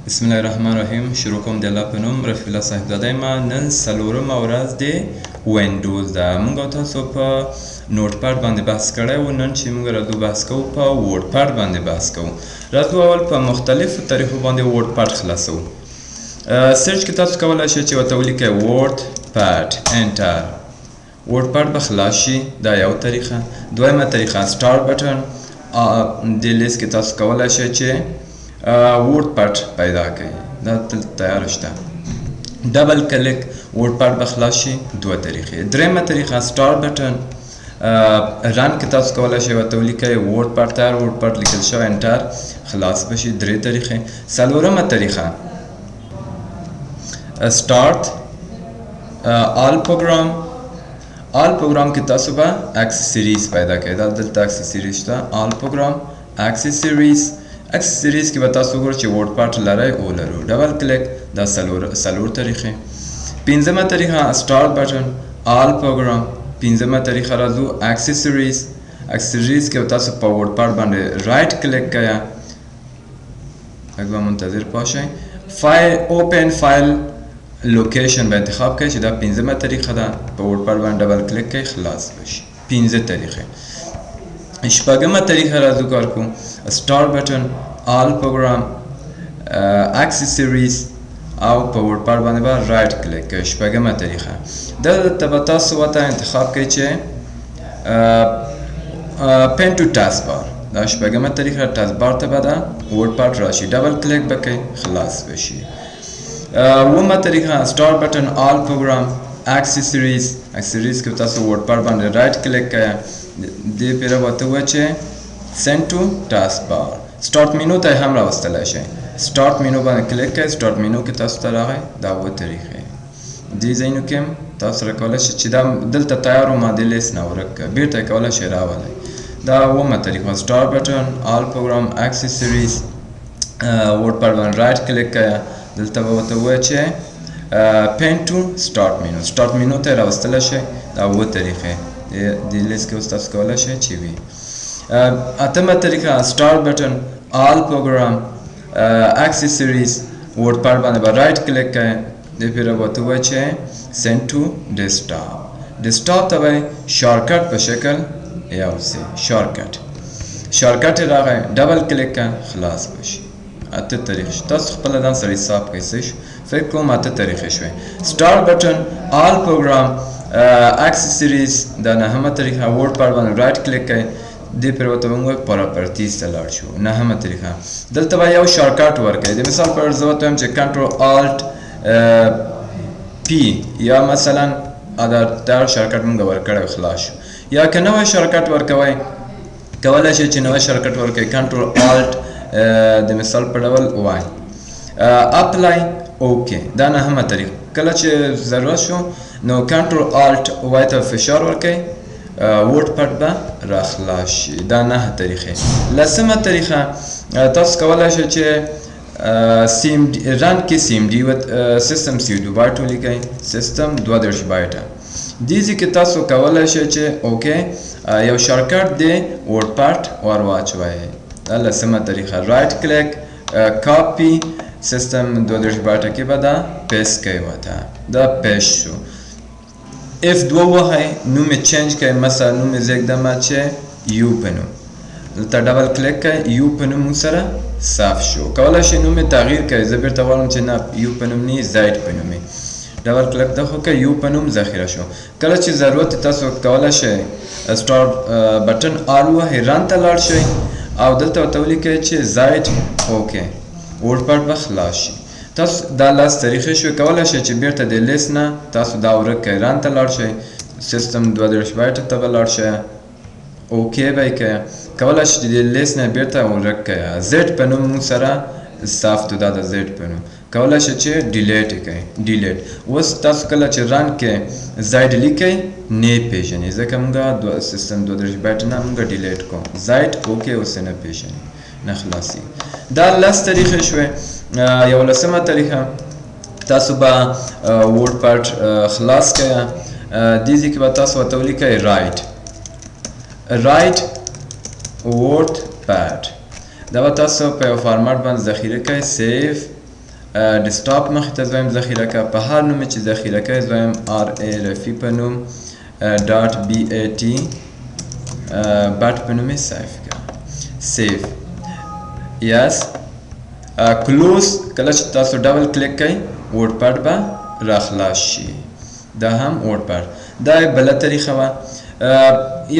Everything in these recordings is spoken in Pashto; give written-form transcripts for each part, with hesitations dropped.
بسم الله الرحمن الرحیم. شروع کوم د الله په نوم. رفیع الله صاحبزاده یم. نن څلورمه ورځ د وینډوز ده. موږ او تاسو په نوټ پاډ باندې بحث کړی و. نن چې موږ راځو بحث کوو په ورډ پاډ باندې بحث کوو. راځو اول په مختلفو طریقو باندې ورډ پاډ خلاصو. سرچ کې تاسو کولی شئ چې ورته ولیکئ ورډ پاډ انټر. ورډ پاډ به خلاص شي. دا یو طریقه. دویمه طریقه سټار بټن. دې لیست کې تاسو کولی شئ چې ورډ پاډ پیدا کړئ. دا تیار شته. ډبل کلیک ورډ پاډ به خلاص شي. دوه طریقې. دریمه طریقه سټار بټن رن کې تاسو کولی شئ ورته ولیکئ ورډ پاډ تیار. ورډ پاډ لیکل شوی انټر خلاص به شي. درې طریقې. څلورمه طریقه start all program. all program کې تاسو به accessories پیدا کړئ. دا دلته accessories شته. all program accessories کې به تاسو وګورئ چې ورډ پاډ لرئ او لرو. ډبل کلیک. دا څلور طریقې. پنځمه طریقه start button all program. پنځمه طریقه راځو accessories کې به تاسو په ورډ پاډ باندې رائټ کلیک کړئ. اګه منتظر پاشئ. open file لوکیشن به انتخاب کړئ چې دا پنځمه طریقه ده. په ورډ پاډ باندې ډبل کلیک کړئ خلاص بشي. پنځه طریقې. شپږمه طریقه راځو کار کوو سټار بټن آل پروګرام اکسسوریز او په ورډ پاډ باندې به رائټ کلیک کړئ. شپږمه طریقه. دلته به تاسو ورته انتخاب کړئ چې پین ټو ټاسک بار. دا شپږمه طریقه. ټاسک بار ته به دا ورډ پاډ راشي. ډبل کلیک به کړئ خلاص بشي. اوومه طریقه سټار بټن آل پروګرام اکسسوریز کې تاسو ورډ پاډ باندې رائټ کلیک کړئ. دې پیره ورته ووایه چې سینډ ټو ټاسک بار. سټارټ مینو ته هم راوستلی شئ. سټارټ مینو باندې کلیک کړئ. سټارټ مینو کې تاسو ته راغی. دا اووه طریقې. دې ځایونو کې هم تاسو سره کولی شئ چې دا دلته تیارو ما دې لیست نه ورک کړه. بیرته یې کولی شئ راولئ. دا اوومه طریقه سټار بټن آل پروګرام اکسسوریز ورډ پاډ باندې رائټ کلیک کړئ. دلته به ورته ووایه چې پین ټو سټارټ مینو. سټارټ مینو ته یې راوستلی شئ. دا اووه طریقې دې لیست کې اوس تاسو کولی شئ چې وي. اتمه طریقه سټار بټن آل پروګرام اکسسوریز ورډ پاډ باندې به رائټ کلیک کړئ. دې پیره به ورته ووایه چې سینډ ټو ډیسکټاپ. ډیسکټاپ ته به شارټکټ په شکل یوسئ. شارټکټ یې راغی. ډبل کلیک کړه خلاص به شي. اته طریقې. تاسو خپله ځان سره حساب کوئ. څه شو؟ فکر کوم اته طریقې شوې. سټار بټن آل پروګرام اکسسوریز دا نهمه طریقه. ورډ پاډ باندې رائټ کلیک کړئ. دې پرې ورته موږ پراپرټیز ته لاړ شو. نهمه طریقه. دلته به یو شارټکټ ورکړئ. د مثال پر زه ورته وایم چې کنټرول آلټ پی یا مثلا دا شارټکټ موږ ورکړی خلاص شو. یا که نوی شارټکټ ورکوئ کولی شئ چې نوی شارټکټ ورکړئ. کنټرول آلټ د مثال په ډول وای. اپلای اوکې. دا نهمه طریقه. کله چې ضرورت شو نو کنټرول آلټ وای ته فشار ورکړئ. ورډ پاډ به راخلاص شي. دا نهه طریقې. لسمه طریقه تاسو کولی شئ چې رن کې سیم ډي سیسټم سی 2 بایټ ولیکئ. سیسټم 32 بایټه. دې ځای کې تاسو کولی شئ چې اوکې یو شارټکټ دی ورډ پاډ ور واچوئ. دا لسمه طریقه. رائټ کلیک کاپی سیسټم 32 بایټه کې به دا پیسټ کوئ ورته. دا پیسټ شو. F2 وهئ. نوم یې چینج کړئ. مثلا نوم یې زیږدمه چې یو په نوم. دلته ډبل کلیک کړئ. یو په نوم موږ سره صاف شو. کولی شئ نوم یې تغییر کړئ. زه بیرته غواړم چې نه یو په نوم نه زاید په نوم یې. ډبل کلیک ده خو که یو په نوم ذخیره شو. کله چې ضرورت تاسو کولی شئ سټار بټن آر وهئ. رن ته لاړ شئ او دلته ورته ولیکئ چې زاید اوکې. ورډ پاډ به خلاص شي. تاسو دا لاس طریقې شوې. کولی شئ چې بیرته د لیست نه تاسو دا ورک کړئ. رن ته لاړ شئ. سیسټم 32 بایټه ته به لاړ شئ. اوکې به یې کړئ. کولی شئ چې د لیست نه بیرته ورک کړئ. زیډ په نوم موږ سره صاف تو. دا د زیډ په نوم. کولی شئ چې ډیلیټ یې کړئ. ډیلیټ. اوس تاسو کله چې رن کې زاید لیکئ نه پیژنئ ځکه موږ سیسټم 32 بایټ نه موږ ډیلیټ کوو. زاید اوکې اوس نه پیژنئ نه خلاصي. دا لس طریقې شوې. یو لسمه طریقه تاسو به ورډ پاډ خلاص کړئ. دې ځای کې به تاسو ورته ولیکئ رائټ ورډ پاډ. دا به تاسو په یو فارمټ باندې ذخیره کړئ. سیف ډیسکټاپ مخې ته زویم ذخیره که په هر نوم چې ذخیره کوي زویم RA رفیع په نوم ډاټ BAT بټ په نوم یې سیف که سیف یس کلوز کله چې تاسو ډبل کلیک کوئ ورډ پاډ به راخلاص شي دا هم ورډ پاډ دا بله طریقه وه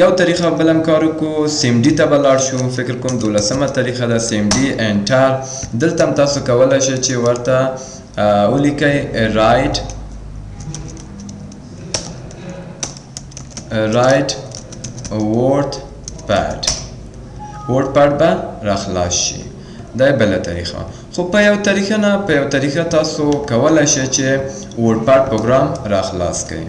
یو طریقه بل هم کار وکړو CMD ته به لاړ شو فکر کوم 12مه طریقه ده CMD انټر دلته هم تاسو کولی شئ چې ورته ولیکئ رایټ ورډ پاډ به راخلاص شي دا بله طریقه خو په یو طریقه نه په یو طریقه تاسو کولی شئ چې ورډ پاډ پروګرام راخلاص کړئ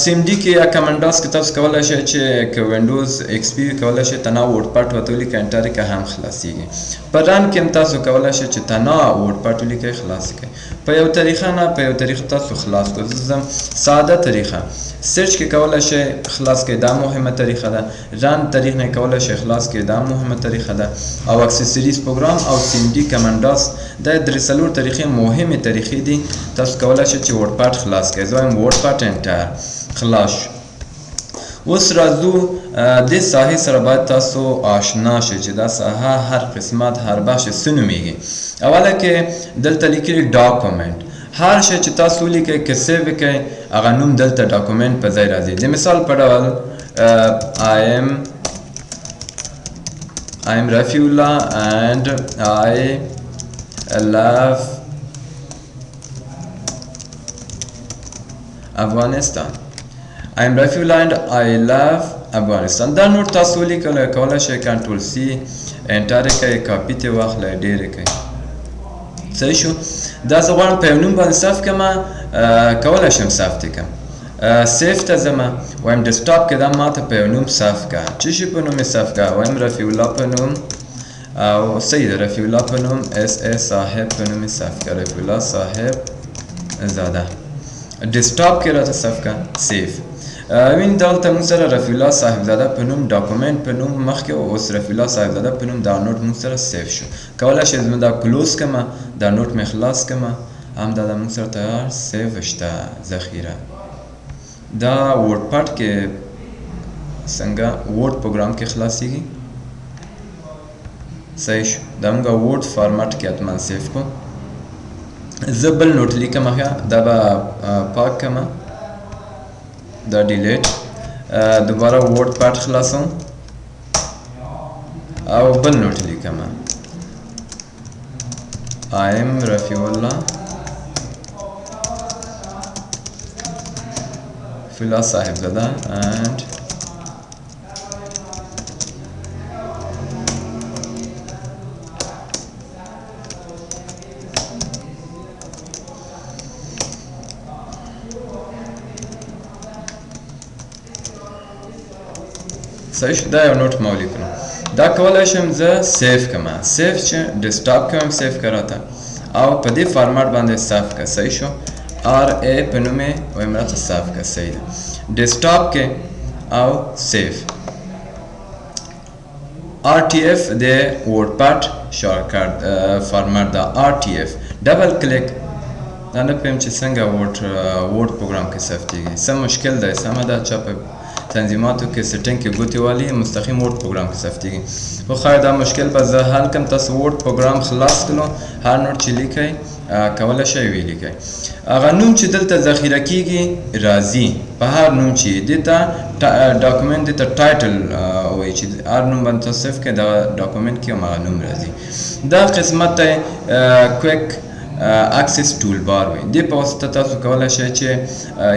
CMD کې یا کمانډاس کې تاسو کولی شئ چې که وینډوز XP کولی شئ تنها ورډ پاډ ورته ولیکئ انټر یې که هم خلاصیږي په رن کې هم تاسو کولی شئ چې تنها ورډ پاډ ولیکئ خلاص کړئ په یو طریقه نه په یو طریقه تاسو خلاص کړئ زه ساده طریقه سرچ کې کولی شئ خلاص کړئ دا مهمه طریقه ده رن طریق نه کولی شئ خلاص کړئ دا مهمه طریقه ده او اکسسریز پروګرام او CMD کمانډاس دا درې څلور طریقې مهمې طریقې دي تاسو کولی شئ چې ورډ پاډ خلاص کړئ زه وایم ورډ پاډ انټر خلاص اوس راځو دې ساحې سره باید تاسو آشنا شئ چې دا ساحه هر قسمت هر بخش څه نومیږي اوله کې دلته لیکلي ډاکومنټ هر شی چې تاسو ولیکئ که سیو یې کئ هغه نوم دلته ډاکومنټ په ځای راځي د مثال په ډول I am Rafiullah and I love Afghanistan I am Rafiullah and I love Afghanistan دا نور تاسو ولیکلی کولی شئ کنټرول C انټر یې کئ کاپي ترې واخلئ ډېر یې کئ صحیح شو دا زه غواړم په یو نوم باندې صرف کړم کولی شم صرف دې کړم سیف ته ځم وایم ډیسکټاپ کې دا ماته په یو نوم صرف کړه څه شي په نوم یې صرف کړه وایم رفیع الله په نوم او صحیح ده رفیع الله په نوم SA صاحب په نوم یې صرف کړه رفیع الله صاحب زاده ډیسکټاپ کې راته صرف کړه سیف وین دلته موږ سره رفیع الله صاحبزاده په نوم ډاکومنټ په نوم مخکې اوس رفیع الله صاحبزاده په نوم دا نوټ موږ سره سیف شو کولی شئ زما دا کلوز کړمه دا نوټ مې خلاص کړمه همدا دا موږ سره تیار سیف شته ذخیره دا ورډ پاډ کې څنګه ورډ پروګرام کې خلاصیږي صحیح شو دا موږ ورډ فارمټ کې حتما سیف کړو زه بل نوټ لیکم دا به پاک کړمه دا ډیلیټ دوباره ورډ پاډ خلاصوم او بل نوټ لیکم I am Rafiullah Rafiullah Sahibzada and صحیح دا یو نوټ ما ولیکلو دا کولی شم زه سیف کړم سیف چې ډیسکټاپ کې هم سیف کړه راته او په دې فارمټ باندې صاف کړه صحیح شو RA په نوم یې وایم راته صاف کړه صحیح ده ډیسکټاپ کې او سیف RTF د ورډ پاډ شارټکټ فارمټ دا RTF ډبل کلیک دا نه پوهیم چې څنګه ورډ پروګرام کې ثبتېږي څه مشکل دی سمه ده چا په تنظیماتو کې سیټینګ کې ګوتې والي مستقیم ورډ پروګرام کې ثبتېږي خو خیر دا مشکل به زه حل کړم تاسو ورډ پروګرام خلاص کړلو هر نوټ چې لیکئ کولی شئ ویې لیکئ هغه نوم چې دلته ذخیره کېږي راځي په هر نوم چې دې ته ډاکومنټ دې ته ټایټل وایي چې هر نوم باندې تاسو سیف کړئ دغه ډاکومنټ کې هماغه نوم راځي دا قسمت ته کویک اکسس ټول بار وي دې په واسطه تاسو کولی شئ چې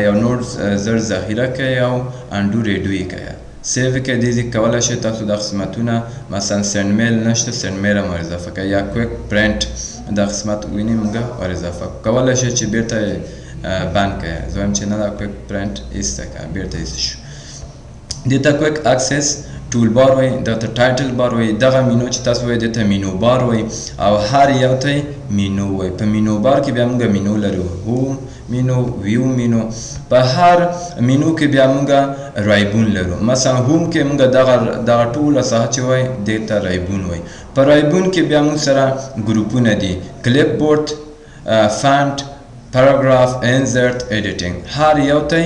یو نوټ زر ذخیره کړئ او انډو ریډو یې کړئ سیو یې کړئ دې ځای کولی شئ تاسو دا قسمتونه مثلا سینډ میل نشته سینډ میل هم ور اضافه کړئ یا کویک پرنټ دا قسمت وینئ موږ ور اضافه کولی شئ چې بیرته بند کړئ زه وایم چې نه دا کویک پرنټ ایسته کړه بیرته ایسته شو دې ته کویک اکسس ټول بار وای دغه ته ټایټل بار وای دغه مینو چې تاسو وای دته مینو بار وای او هر یو ته مینو وای په مینو بار کې بیا موږ مینو لرو هوم مینو ویو مینو په هر مینو کې بیا موږ رایبون لرو مثلا هوم کې موږ دغه ټول صحه چې وای دته رایبون وای په رایبون کې بیا موږ سره ګروپونه دي کلیپ بورډ فانت paragraph insert editing هر یو ته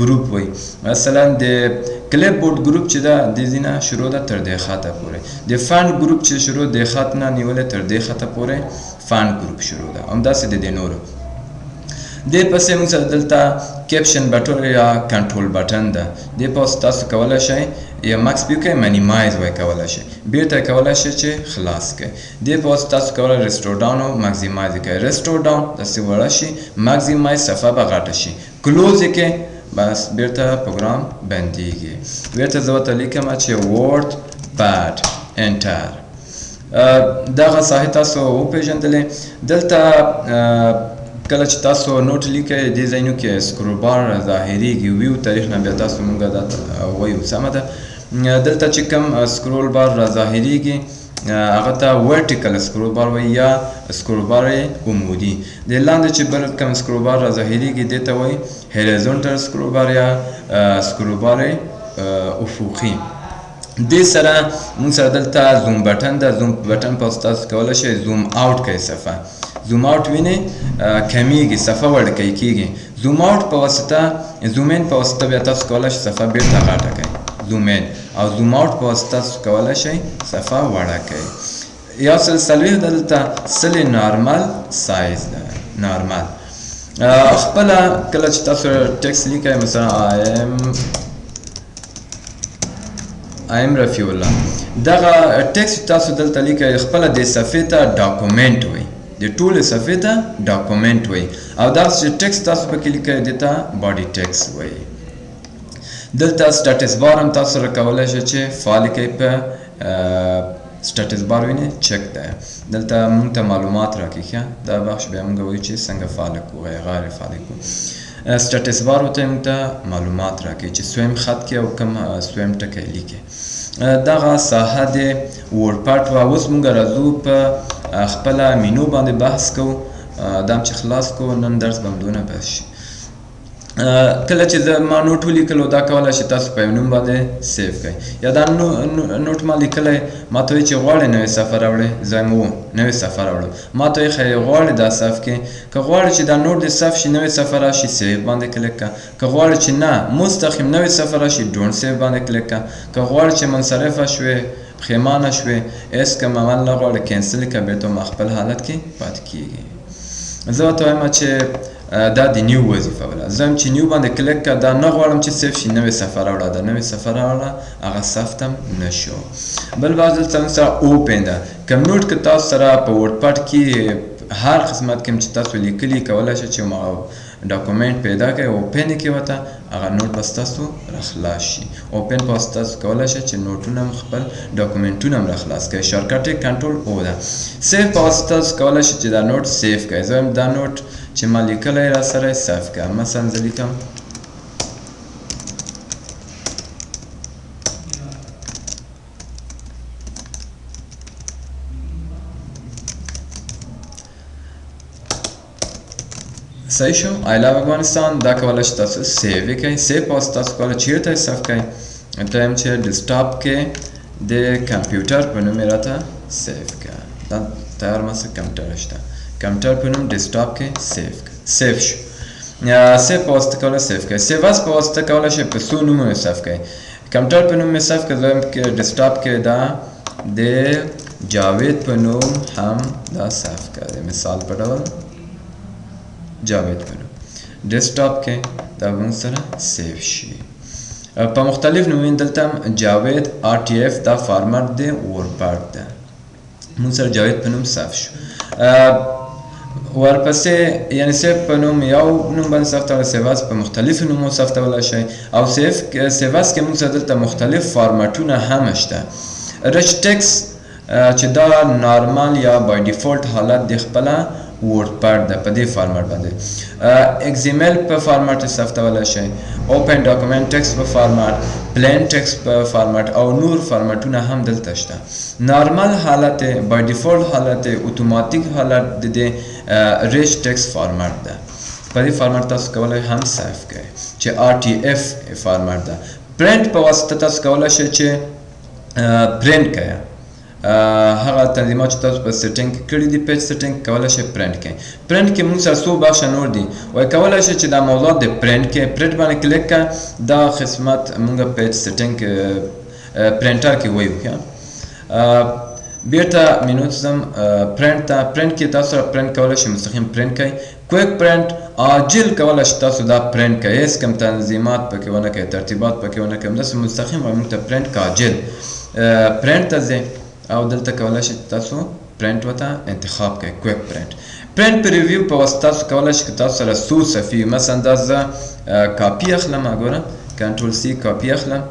ګروپ وای مثلا د کلیپ بورډ ګروپ چې دا د زینا شروع ده تر د خاطه پورې د فان ګروپ چې شروع د خاطه نه نیولې تر د خاطه پورې فان ګروپ شروع ده هم داسې د نورو د پسې موږ سره دلته کیپشن بټن یا کنټرول بټن ده د پاس تاسو کولای شئ یا ماکس پیو کې منیمایز وای کولای شئ بیرته کولای شئ چې خلاص کړئ د پاس تاسو کولای ریسټور ډاون او ماکسیمایز کړئ ریسټور ډاون داسې وړه شي ماکسیمایز صفحه به غټه شي کلوز کې بس بیرته پروګرام بنديږي بیرته زه ورته لیکم چې ورډ پاد انټر دغه صحیح تاسو وپېژندلې دلته کله چې تاسو نوٹ لیکئ دې ځایونو کې سکرول بار ظاهریږي ویو تاریخ نه بیا تاسو موږ دا وایو سمه ده دلته چې کوم سکرول بار را ظاهریږي هغه ته ورټیکل سکرول بار وایي یا سکرول بار عمودي د لاندې چې بل کوم سکرول بار را ظاهریږي دې ته وایي هریزونټل سکرول بار یا سکرول بار افقي دې سره موږ سره دلته زوم بټن ده زوم بټن په تاسو کولای شئ زوم آوټ کړئ صفحه زوم آوټ وینئ کمیږي صفحه وړکۍ کیږي زوم آوټ په واسطه زوم ان په واسطه بیا تاسو کولای شئ صفحه بیرته غټه کړئ زوم ان او زوم آوټ په واسطه تاسو کولای شئ صفحه وړه کړئ یا څلوېښت دلته سل نارمل سایز ده نارمل خپله کله چې تاسو ټکس لیکئ مثلا I am رفیع الله دغه ټکس تاسو دلته لیکئ خپله د صفحې ته ډاکومنټ وایي د ټولې صفحې ته ډاکومنټ وایي او دغه چې ټکس تاسو پکې لیکئ دې ته باډي ټکس وایي دلته سټیټس بار هم تاسو سره کولی شئ چې فعال کړئ په سټیټس بار وینئ چک ده دلته موږ ته معلومات راکړي ښه دا بخش بیا موږ وایو چې څنګه فعال کړو غیر فعال کړو سټیټس بار ورته موږ ته معلومات راکړي چې سویم خط کې او کوم سویم ټکی لیکي دغه ساحه د ورډپاډ وه اوس موږ راځو په خپله مینو باندې بحث کوو دا چې خلاص کوو نن درس به همدونه بس شي کله چې زه ما نوټ ولیکلو دا کولی شي تاسو په یو نوم باندې سیف کړئ یا دا نوټ ما لیکلی ما ته وایي چې غواړئ نوې صفحه راوړئ زه هم نوې صفحه راوړم ما ته وایي ښه غواړئ دا صف کې که غواړئ چې دا نوټ دې صف شي نوې صفحه راشي سیف باندې کلیک کړه که غواړئ چې نه مستقیم نوې صفحه راشي ډونټ سیف باندې کلیک کړه که غواړئ چې منصرفه شوې پښیمانه شوې هېڅ کوم عمل نه غواړئ کینسل کړه بېرته هم خپل حالت کې پاتې کېږي زه ورته وایم چې دا د نیو وظیفه ولا زه هم چې نیو باندې کلیک کړه دا نه غواړم چې سیف شي نوې صفحه راوړه دا نوې صفحه راوړه هغه ثبت هم نه شو بل بعض دلته سره اوپن ده کوم نوټ که تاسو سره په ورډپاډ کې هر قسمت کوم چې تاسو لیکلي کولی شئ چې ډاکومنټ پیدا کړئ اوپن یې کړئ ورته هغه نوټ به ستاسو راخلاص شي اوپن په واسطه تاسو کولی شئ چې نوټونه هم خپل ډاکومنټونه هم راخلاص کړئ شارټکټ یې کنټرول او ده سیف په واسطه تاسو کولی شئ چې دا نوټ سیف کړئ زه هم دا نوټ چې ما لیکلی را سره سیف کړم مثلا زه لیکم صحیح شو I love افغانستان دا کولی شئ تاسو سیو یې کړئ سیو په واسطه تاسو کولی چیرته یې سیف کړئ ته هم چې ډیسکټاپ کې د کمپیوټر په نوم یې راته سیف کړه دا تیار ماسه کمپیوټر شته کمپیوټر په نوم ډیسکټاپ کې سیف کړه سیف شو سیف په واسطه کولی سیف کړئ سیواس په واسطه کولی شئ په څو نومونو سیف کړئ کمپیوټر په نوم مې سیف کړه دویم کې ډیسکټاپ کې دا د جاوید په نوم هم دا سیف کړه د مثال په ډول جاوید په نوم ډیسکټاپ کې دا به موږ سره سیف شي په مختلف نومونو دلته هم جاوید RTF دا فارمټ دی ورډپاډ ده موږ سره جاوید په نوم سیف شو ورپسې یعنی سیف په نوم یو نوم باندې ثبتولی سیواس په مختلفو نومو ثبتولی شئ او سیواس کې موږ سره دلته مختلف فارمټونه هم شته رچ ټکس چې دا نارمل یا بای ډیفالت حالت د خپله WordPad د په دې فارمټ باندې XML په فارمټ استفاده شي Open Document Text په فارمټ Plain Text په فارمټ او نور فارمټونه هم دلته شته نارمل حالت by default حالت اتوماتیک حالت د Rich Text فارمټ ده په دې فارمټ تاسو کولای هم سیف کړئ چې RTF فارمټ ده print په واسطه تاسو کولای شئ چې print کړئ هغه تنظیمات چې تاسو په سیټینګ کې کړي دي پیج سیټینګ کولای شئ پرنټ کړئ پرنټ کې موږ سره څو بخشه نور دي وای کولای شئ چې دا موضوع د پرنټ کې پرنټ باندې کلیک کړئ دا خدمات موږ پیج سیټینګ پرنټر کې وایو ښه بیرته مینو ځم پرنټ ته پرنټ کې تاسو پرنټ کولای شئ مستقیم پرنټ کړئ کویک پرنټ عاجل کولای شئ تاسو دا پرنټ کړئ هیڅ کوم تنظیمات پکې ونه کړئ ترتیبات پکې ونه کړئ داسې مستقیم وایي موږ ته پرنټ عاجل پرنټ ته ځئ او دلته کولای شئ تاسو پرنټ وته انتخاب کړئ کویک پرنټ پرنټ په ریویو په واسطه تاسو کولای شئ تاسو سره څو صفحې مثلا دا زه کاپي اخلم ګوره کنټرول سی کاپي اخلم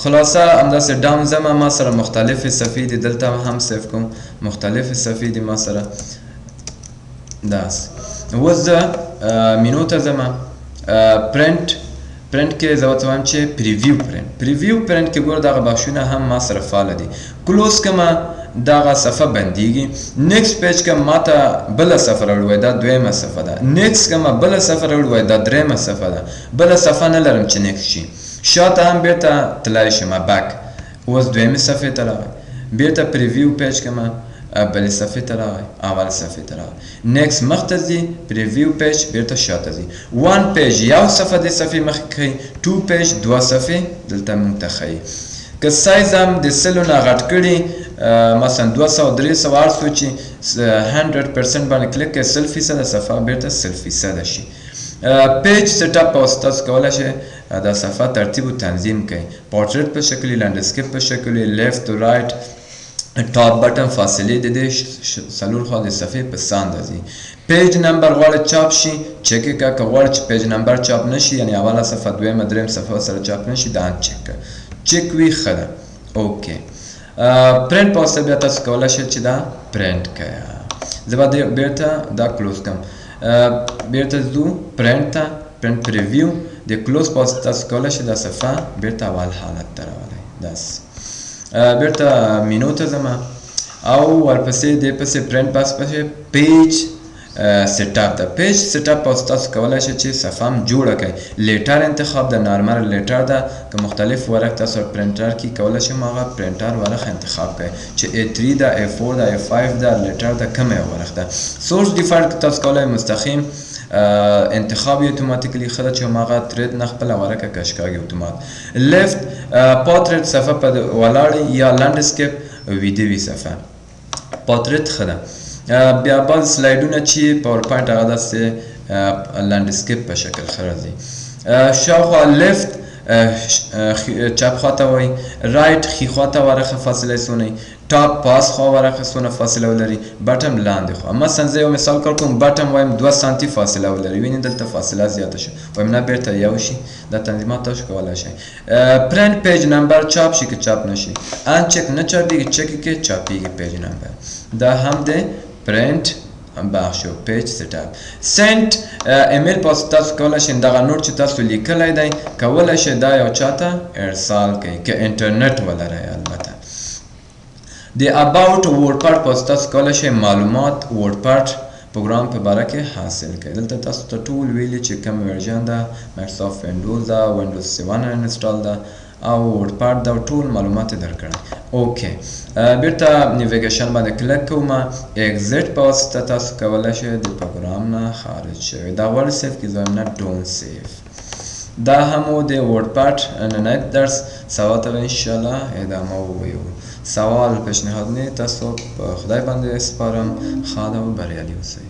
خلاصه همداسې ډاون ځم ما سره مختلفې صفحې دي دلته هم سیف کوم مختلفې صفحې دي ما سره داسې اوس زه مینو ته ځم پرنټ پرنټ کې زه ورته وایم چې پریویو پرنټ کې ګوره دغه بخشونه هم ما سره فعاله دي کلوز کړمه دغه صفحه بندیږي نیکسټ پیج کې ماته بله صفحه راوړي دا دویمه صفحه ده نیکسټ کې ما بله صفحه راوړي دا درېیمه صفحه ده بله صفحه نه لرم چې نیکسټ شي شاته هم بیرته تللی شم بیک اوس دویمې صفحې ته راغی بیرته پریویو پیج کې ما بلې صفحې ته راغی اول صفحې ته راغی نیکسټ مخته ځي پریویو پیج بیرته شاته ځي وان پیج یو صفحه د صفحې مخکې ښیي ټو پیج دوه صفحې دلته موږ ته ښیي که سایز هم د سلو نه غټ کړي مثلا 200 300 هر څو چې 100% باندې کلیک کړئ 100% صفحه بیرته 100% شي پیج سیټ اپ او تاسو کولای شئ دا صفحه ترتیب او تنظیم کړئ پورټریټ په شکل لینډسکیپ په شکل لیفت او رائټ ټاپ بټن فاصله د دې څلور خوا د صفحې په سان راځي پیج نمبر غواړي چاپ شي چک کا غواړي چې پیج نمبر چاپ نشي یعنی اوله صفحه دویمه دریم صفحه سره چاپ نشي دا چک وی خره اوکې پرنټ په واسطه بیا تاسو کولای شئ چې دا پرنټ کړئ زه به بیرته دا کلوز کړم بیرته ځو پرنټ ته پرنټ پریویو د کلوز په واسطه تاسو کولای شئ دا صفحه بیرته اول حالت ته راولئ داسې بیرته مینو ته ځم او ورپسې دې پسې پرنټ پاس پسې پیج سیټ اپ ده پیج سیټ اپ اوس تاسو کولای شئ چې صفحه هم جوړه کړئ لیټر انتخاب د نارمل لیټر ده که مختلف ورق تاسو پرنټر کې کولای شئ هغه پرنټر ورق انتخاب کړئ چې A3 ده A4 ده A5 ده لیټر ده کومه ورق ده سورس ډیفالت تاسو کولای مستقیم انتخاب اتوماتیکلی خدا چې هغه ترید نه خپل ورقه کشکاږي اتومات لیفت پورتریټ صفحه په ولاړ یا لانډسکیپ ویډیوي صفحه پورتریټ خدا بیا بعض سلایډونه چې پاور پوینټ هغه داسې لانډسکیپ په شکل خرځي شاوخوا لیفت چپ خواته وای رائټ خي خواته ورخه فاصله سونه ټاپ پاس خوا ورخه سونه فاصله ولري بټم لاندې خو مثلا زه یو مثال کوم بټم وایم 2 سانتي فاصله ولري ویني دلته فاصله زیاته شي وایم نه بیرته یو شي دا تنظیمات تاسو کولای شئ پرنټ پیج نمبر چاپ شي که چاپ نشي ان چک نه چاپیږي چک کې چاپیږي پیج نمبر دا هم ده پرنټ بخشو پیج سیټ اپ سنت ایمیل پاس تاسو کولای شئ دغه نوٹ چې تاسو لیکلای دی کولای شئ دا یو چاته ارسال کړئ که انټرنیټ ولرئ البته د اباوت ورډپاډ پاس تاسو کولای شئ معلومات ورډپاډ پروګرام په باره کې حاصل کړئ دلته تاسو ته ټول ویلي چې کوم ورژن ده مایکروسافټ وینډوز ده وینډوز 7 انسټال ده او ورډپاډ دا ټول معلومات درکړم اوکې بیرته نیویګیشن باندې کلیک کوم ایگزیټ په واسطه تاسو کولای شئ د پروګرام نه خارج شئ دا ور سیف کې ځم نه ډون سیف دا هم د ورډپاډ نن درس سوال ته ان شاء الله ادامه وویو سوال پیشنهاد نه تاسو خدای باندې سپارم خاله او بریالي اوسئ